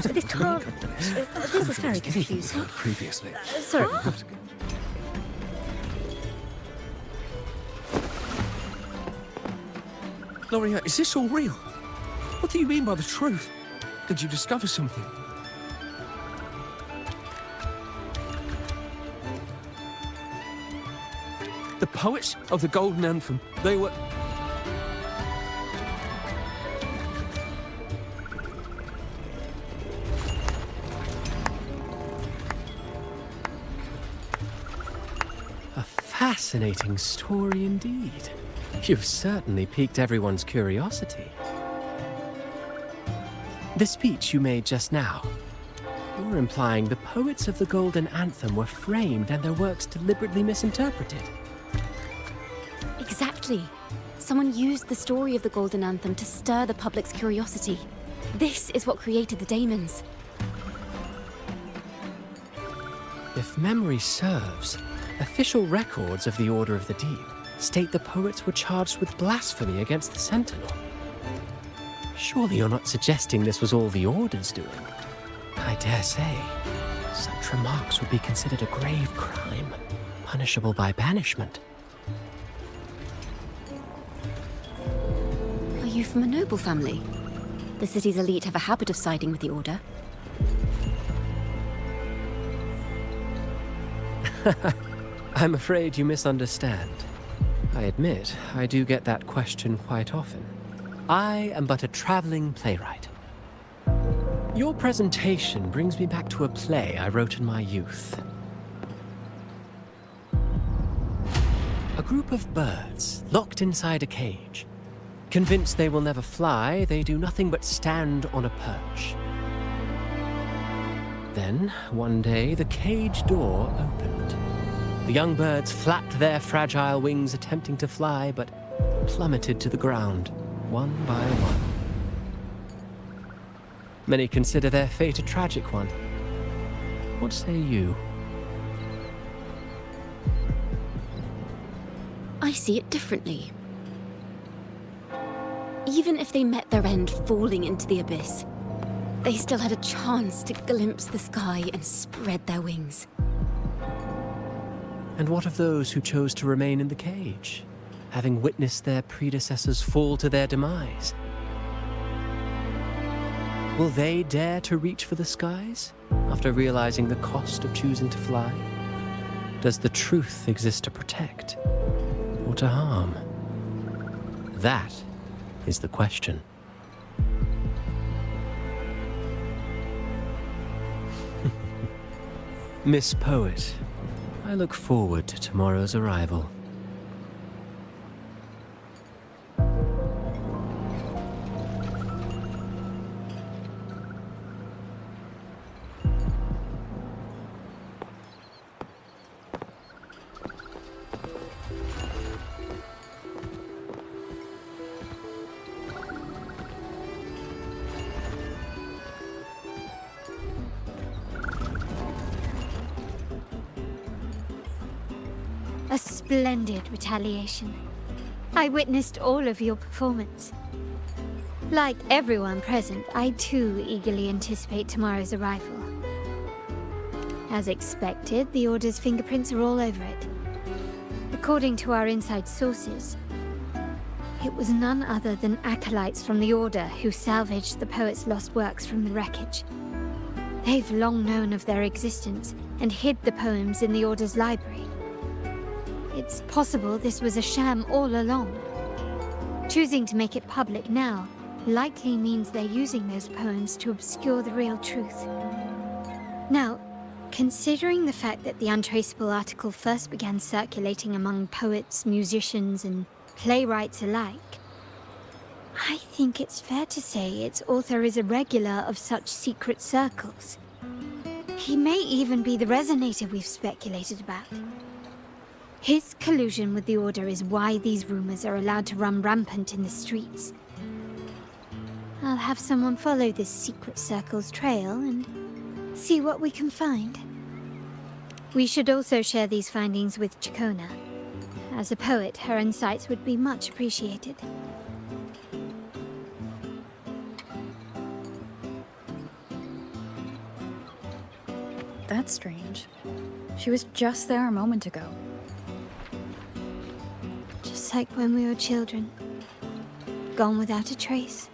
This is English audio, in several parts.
This can't... this is very confusing. Previously. Sorry. Gloria, is this all real? What do you mean by the truth? Did you discover something? The poets of the Golden Anthem, they were... A fascinating story indeed. You've certainly piqued everyone's curiosity. The speech you made just now, you're implying the poets of the Golden Anthem were framed and their works deliberately misinterpreted. Exactly. Someone used the story of the Golden Anthem to stir the public's curiosity. This is what created the daemons. If memory serves, official records of the Order of the Deep state the poets were charged with blasphemy against the Sentinel. Surely you're not suggesting this was all the Order's doing? I dare say, such remarks would be considered a grave crime, punishable by banishment. Are you from a noble family? The city's elite have a habit of siding with the Order. I'm afraid you misunderstand. I admit, I do get that question quite often. I am but a traveling playwright. Your presentation brings me back to a play I wrote in my youth. A group of birds locked inside a cage. Convinced they will never fly, they do nothing but stand on a perch. Then, one day, the cage door opened. The young birds flapped their fragile wings attempting to fly, but plummeted to the ground, one by one. Many consider their fate a tragic one. What say you? I see it differently. Even if they met their end falling into the abyss, they still had a chance to glimpse the sky and spread their wings. And what of those who chose to remain in the cage, having witnessed their predecessors fall to their demise? Will they dare to reach for the skies after realizing the cost of choosing to fly? Does the truth exist to protect or to harm? That is the question. Miss Poet, I look forward to tomorrow's arrival. A splendid retaliation. I witnessed all of your performance. Like everyone present, I too eagerly anticipate tomorrow's arrival. As expected, the Order's fingerprints are all over it. According to our inside sources, it was none other than acolytes from the Order who salvaged the poet's lost works from the wreckage. They've long known of their existence and hid the poems in the Order's library. It's possible this was a sham all along. Choosing to make it public now likely means they're using those poems to obscure the real truth. Now, considering the fact that the untraceable article first began circulating among poets, musicians, and playwrights alike, I think it's fair to say its author is a regular of such secret circles. He may even be the resonator we've speculated about. His collusion with the Order is why these rumors are allowed to run rampant in the streets. I'll have someone follow this secret circle's trail and see what we can find. We should also share these findings with Ciaccona. As a poet, her insights would be much appreciated. That's strange. She was just there a moment ago. Just like when we were children. Gone without a trace.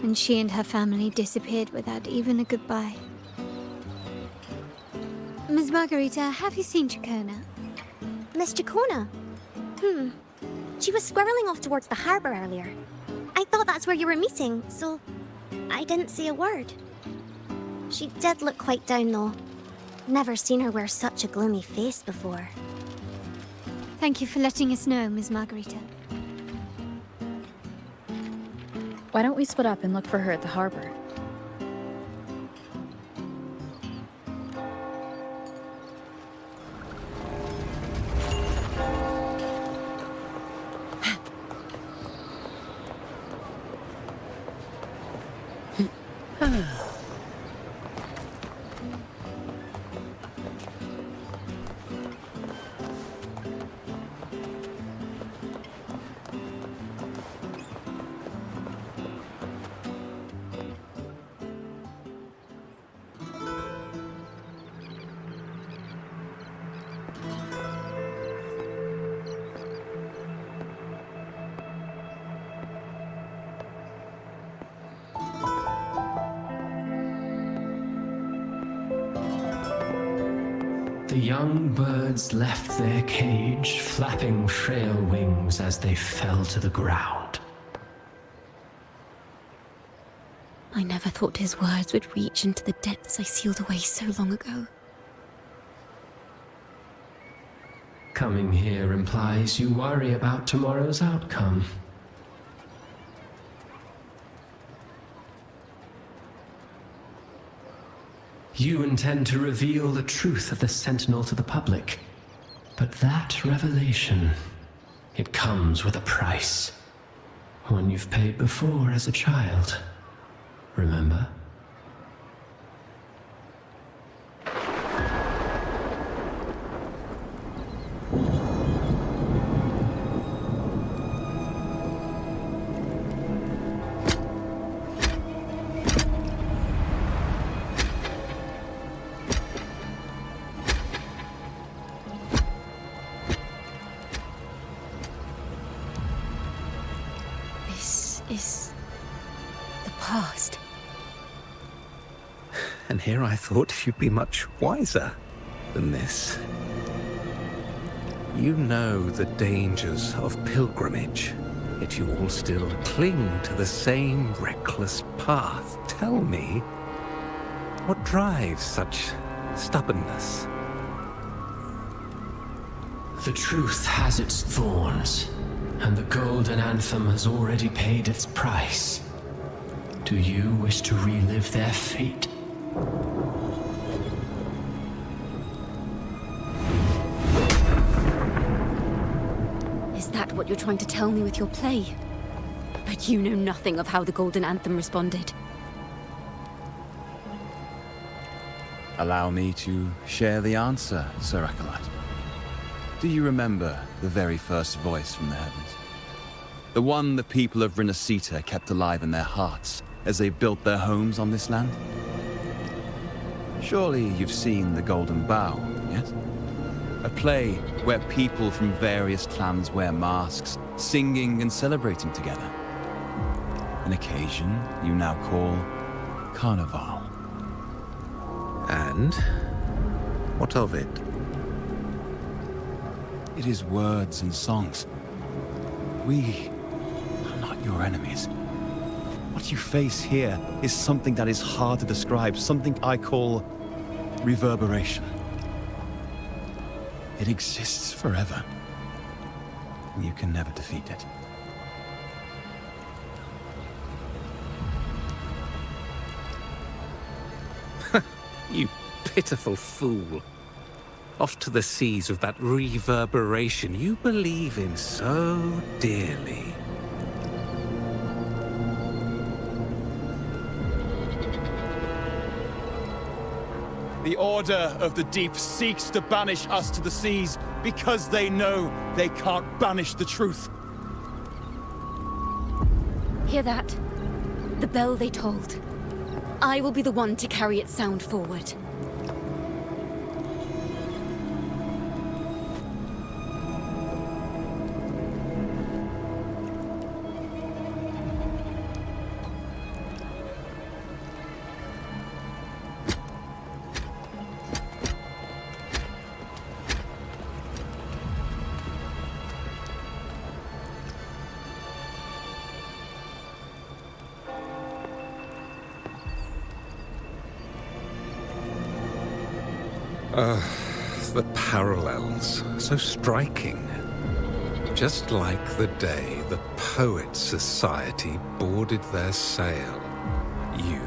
And she and her family disappeared without even a goodbye. Miss Margarita, have you seen Ciaccona? Miss Ciaccona? She was squirreling off towards the harbour earlier. I thought that's where you were meeting, so I didn't say a word. She did look quite down, though. Never seen her wear such a gloomy face before. Thank you for letting us know, Miss Margarita. Why don't we split up and look for her at the harbor? The young birds left their cage, flapping frail wings as they fell to the ground. I never thought his words would reach into the depths I sealed away so long ago. Coming here implies you worry about tomorrow's outcome. You intend to reveal the truth of the Sentinel to the public. But that revelation, it comes with a price. One you've paid before as a child. Remember? Is the past. And here I thought you'd be much wiser than this. You know the dangers of pilgrimage, yet you all still cling to the same reckless path. Tell me, what drives such stubbornness? The truth has its thorns, and the golden anthem has already paid its price. Do you wish to relive their fate? Is that what you're trying to tell me with your play? But you know nothing of how the golden anthem responded. Allow me to share the answer, Sir Acolyte. Do you remember the very first voice from the heavens? The one the people of Rinascita kept alive in their hearts as they built their homes on this land? Surely you've seen The Golden Bough, yes? A play where people from various clans wear masks, singing and celebrating together. An occasion you now call Carnival. And what of it? It is words and songs. We are not your enemies. What you face here is something that is hard to describe, something I call reverberation. It exists forever, and you can never defeat it. You pitiful fool. Off to the seas with that reverberation you believe in so dearly. The Order of the Deep seeks to banish us to the seas because they know they can't banish the truth. Hear that? The bell they tolled. I will be the one to carry its sound forward. The parallels, so striking. Just like the day the Poets Society boarded their sail. You,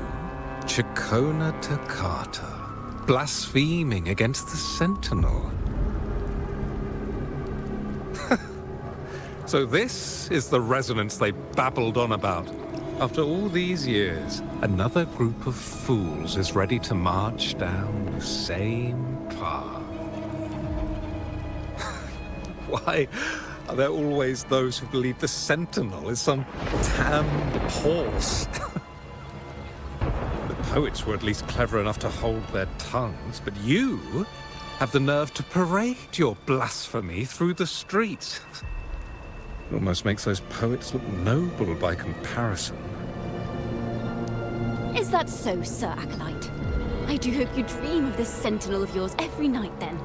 Ciaccona Toccata, blaspheming against the Sentinel. So this is the resonance they babbled on about. After all these years, another group of fools is ready to march down the same path. Why are there always those who believe the Sentinel is some damned horse? The poets were at least clever enough to hold their tongues, but you have the nerve to parade your blasphemy through the streets. It almost makes those poets look noble by comparison. Is that so, Sir Acolyte? I do hope you dream of this sentinel of yours every night, then.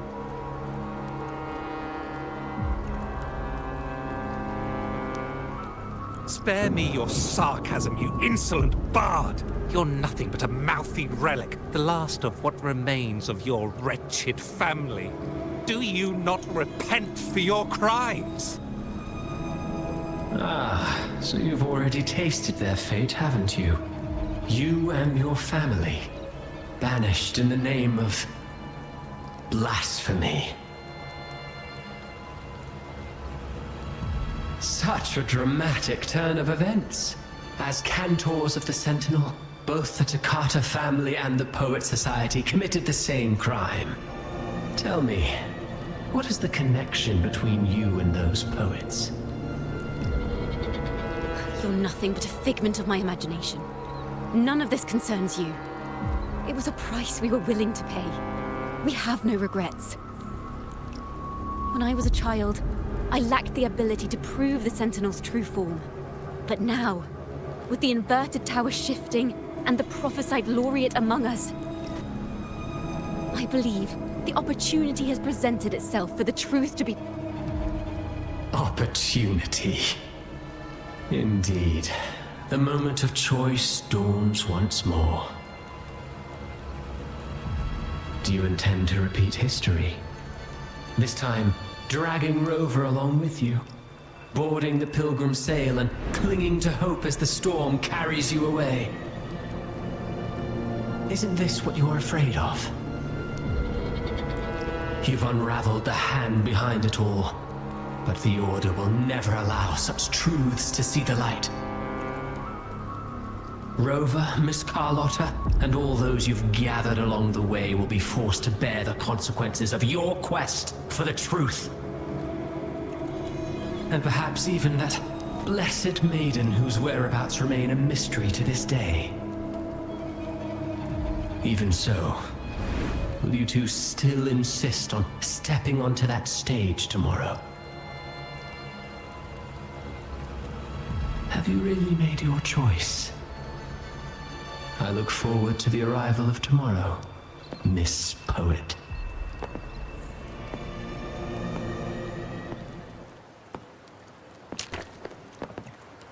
Spare me your sarcasm, you insolent bard! You're nothing but a mouthy relic, the last of what remains of your wretched family. Do you not repent for your crimes? Ah, so you've already tasted their fate, haven't you? You and your family, banished in the name of blasphemy. Such a dramatic turn of events. As cantors of the Sentinel, both the Toccata family and the Poet Society committed the same crime. Tell me, what is the connection between you and those poets? You're nothing but a figment of my imagination. None of this concerns you. It was a price we were willing to pay. We have no regrets. When I was a child, I lacked the ability to prove the Sentinel's true form. But now, with the inverted tower shifting and the prophesied laureate among us, I believe the opportunity has presented itself for the truth to be... Opportunity. Indeed. The moment of choice dawns once more. Do you intend to repeat history? This time, dragging Rover along with you, boarding the pilgrim sail and clinging to hope as the storm carries you away. Isn't this what you're afraid of? You've unraveled the hand behind it all, but the Order will never allow such truths to see the light. Rover, Miss Carlotta, and all those you've gathered along the way will be forced to bear the consequences of your quest for the truth. And perhaps even that blessed maiden whose whereabouts remain a mystery to this day. Even so, will you two still insist on stepping onto that stage tomorrow? Have you really made your choice? I look forward to the arrival of tomorrow, Miss Poet.